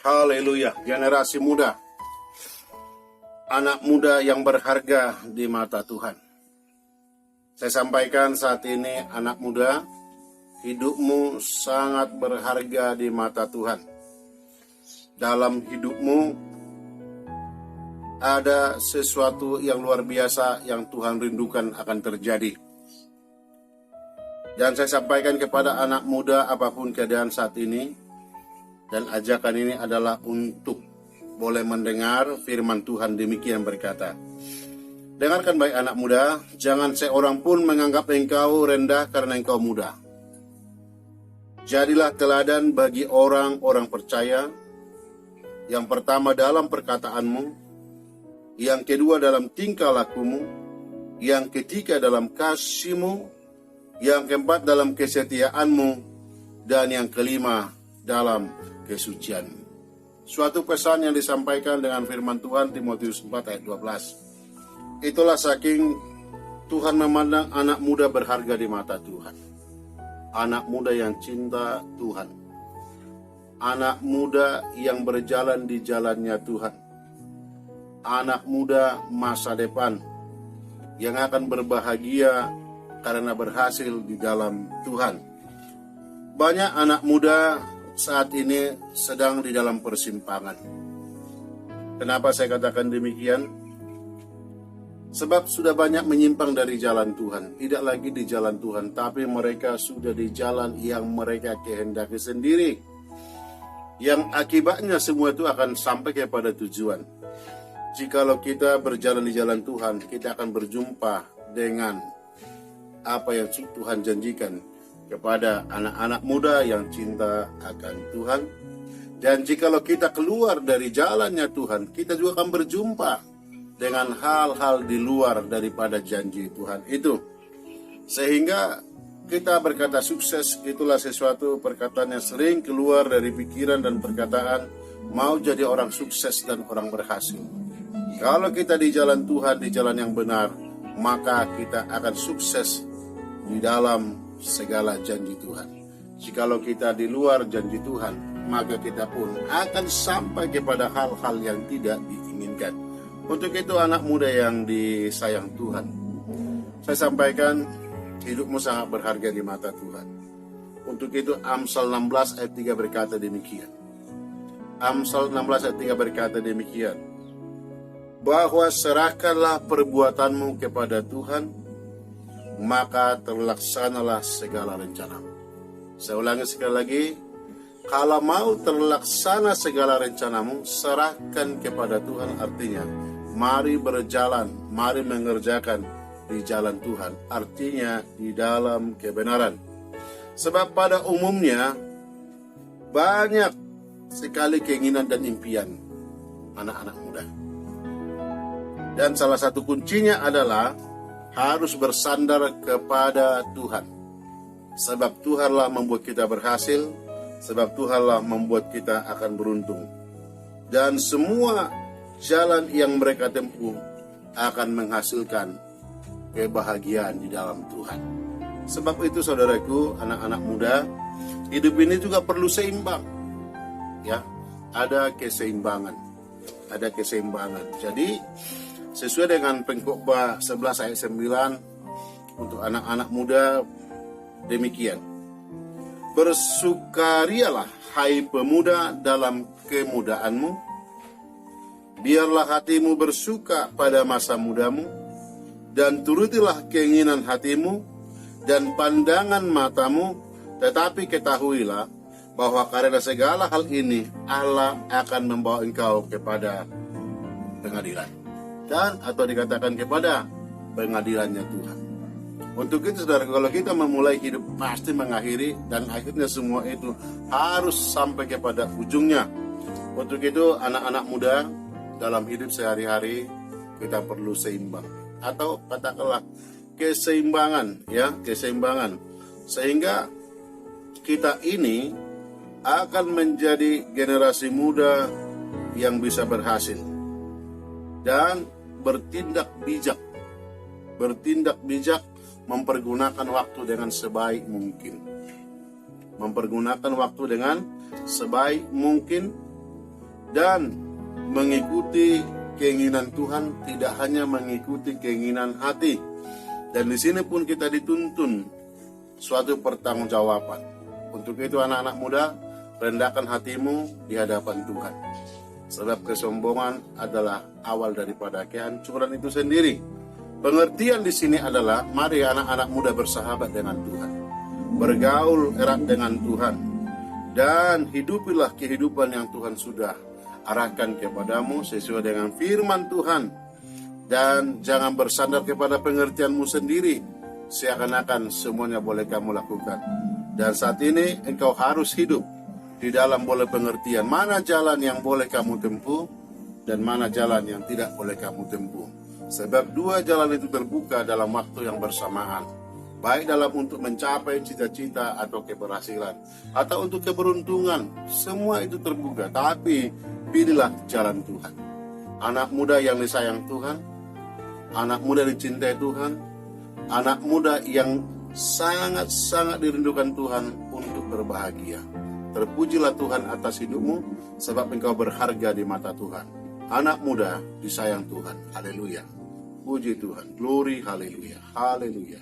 Haleluya, generasi muda, anak muda yang berharga di mata Tuhan. Saya sampaikan saat ini, anak muda, hidupmu sangat berharga di mata Tuhan. Dalam hidupmu ada sesuatu yang luar biasa yang Tuhan rindukan akan terjadi. Dan saya sampaikan kepada anak muda apapun keadaan saat ini, dan ajakan ini adalah untuk boleh mendengar firman Tuhan. Demikian berkata, dengarkan baik anak muda, jangan seorang pun menganggap engkau rendah karena engkau muda. Jadilah teladan bagi orang-orang percaya, yang pertama dalam perkataanmu, yang kedua dalam tingkah lakumu, yang ketiga dalam kasihmu, yang keempat dalam kesetiaanmu, dan yang kelima dalam kesucianmu. Suatu pesan yang disampaikan dengan firman Tuhan, Timotius 4 ayat 12. Itulah saking Tuhan memandang anak muda berharga di mata Tuhan. Anak muda yang cinta Tuhan. Anak muda yang berjalan di jalannya Tuhan. Anak muda masa depan yang akan berbahagia karena berhasil di dalam Tuhan. Banyak anak muda saat ini sedang di dalam persimpangan. Kenapa saya katakan demikian? Sebab sudah banyak menyimpang dari jalan Tuhan. Tidak lagi di jalan Tuhan, tapi mereka sudah di jalan yang mereka kehendaki sendiri. Yang akibatnya semua itu akan sampai kepada tujuan. Jikalau kita berjalan di jalan Tuhan, kita akan berjumpa dengan apa yang Tuhan janjikan kepada anak-anak muda yang cinta akan Tuhan. Dan jikalau kita keluar dari jalannya Tuhan, kita juga akan berjumpa dengan hal-hal di luar daripada janji Tuhan itu. Sehingga kita berkata sukses, itulah sesuatu perkataan yang sering keluar dari pikiran dan perkataan, mau jadi orang sukses dan orang berhasil. Kalau kita di jalan Tuhan, di jalan yang benar, maka kita akan sukses di dalam segala janji Tuhan. Jikalau kita di luar janji Tuhan, maka kita pun akan sampai kepada hal-hal yang tidak diinginkan. Untuk itu anak muda yang disayang Tuhan, saya sampaikan hidupmu sangat berharga di mata Tuhan. Untuk itu Amsal 16 ayat 3 berkata demikian. Amsal 16 ayat 3 berkata demikian, bahwa serahkanlah perbuatanmu kepada Tuhan, maka terlaksanalah segala rencanamu. Saya ulangi sekali lagi, kalau mau terlaksana segala rencanamu, serahkan kepada Tuhan. Artinya, mari berjalan, mari mengerjakan di jalan Tuhan. Artinya, di dalam kebenaran. Sebab pada umumnya, banyak sekali keinginan dan impian anak-anak muda. Dan salah satu kuncinya adalah harus bersandar kepada Tuhan. Sebab Tuhanlah membuat kita berhasil, sebab Tuhanlah membuat kita akan beruntung. Dan semua jalan yang mereka tempuh akan menghasilkan kebahagiaan di dalam Tuhan. Sebab itu saudaraku, anak-anak muda, hidup ini juga perlu seimbang. Ya, ada keseimbangan. Ada keseimbangan. Jadi sesuai dengan Pengkhotbah 11 ayat 9 untuk anak-anak muda demikian. Bersukarialah hai pemuda dalam kemudaanmu. Biarlah hatimu bersuka pada masa mudamu, dan turutilah keinginan hatimu dan pandangan matamu, tetapi ketahuilah bahwa karena segala hal ini Allah akan membawa engkau kepada pengadilan. Dan atau dikatakan kepada pengadilannya Tuhan. Untuk itu saudara, kalau kita memulai hidup pasti mengakhiri, dan akhirnya semua itu harus sampai kepada ujungnya. Untuk itu anak-anak muda dalam hidup sehari-hari kita perlu seimbang, atau katakanlah keseimbangan, ya, keseimbangan, sehingga kita ini akan menjadi generasi muda yang bisa berhasil dan bertindak bijak, mempergunakan waktu dengan sebaik mungkin. Dan mengikuti keinginan Tuhan tidak hanya mengikuti keinginan hati. Dan di sini pun kita dituntun suatu pertanggungjawaban. Untuk itu anak-anak muda, rendahkan hatimu di hadapan Tuhan. Sebab kesombongan adalah awal daripada kehancuran itu sendiri. Pengertian di sini adalah mari anak-anak muda bersahabat dengan Tuhan, bergaul erat dengan Tuhan, dan hidupilah kehidupan yang Tuhan sudah arahkan kepadamu sesuai dengan firman Tuhan. Dan jangan bersandar kepada pengertianmu sendiri, seakan-akan semuanya boleh kamu lakukan. Dan saat ini engkau harus hidup di dalam boleh pengertian mana jalan yang boleh kamu tempuh dan mana jalan yang tidak boleh kamu tempuh. Sebab dua jalan itu terbuka dalam waktu yang bersamaan, baik dalam untuk mencapai cita-cita atau keberhasilan, atau untuk keberuntungan. Semua itu terbuka, tapi pilihlah jalan Tuhan. Anak muda yang disayang Tuhan, anak muda dicintai Tuhan, anak muda yang sangat-sangat dirindukan Tuhan untuk berbahagia. Terpujilah Tuhan atas hidupmu, sebab engkau berharga di mata Tuhan. Anak muda disayang Tuhan. Haleluya. Puji Tuhan. Glory. Haleluya. Haleluya.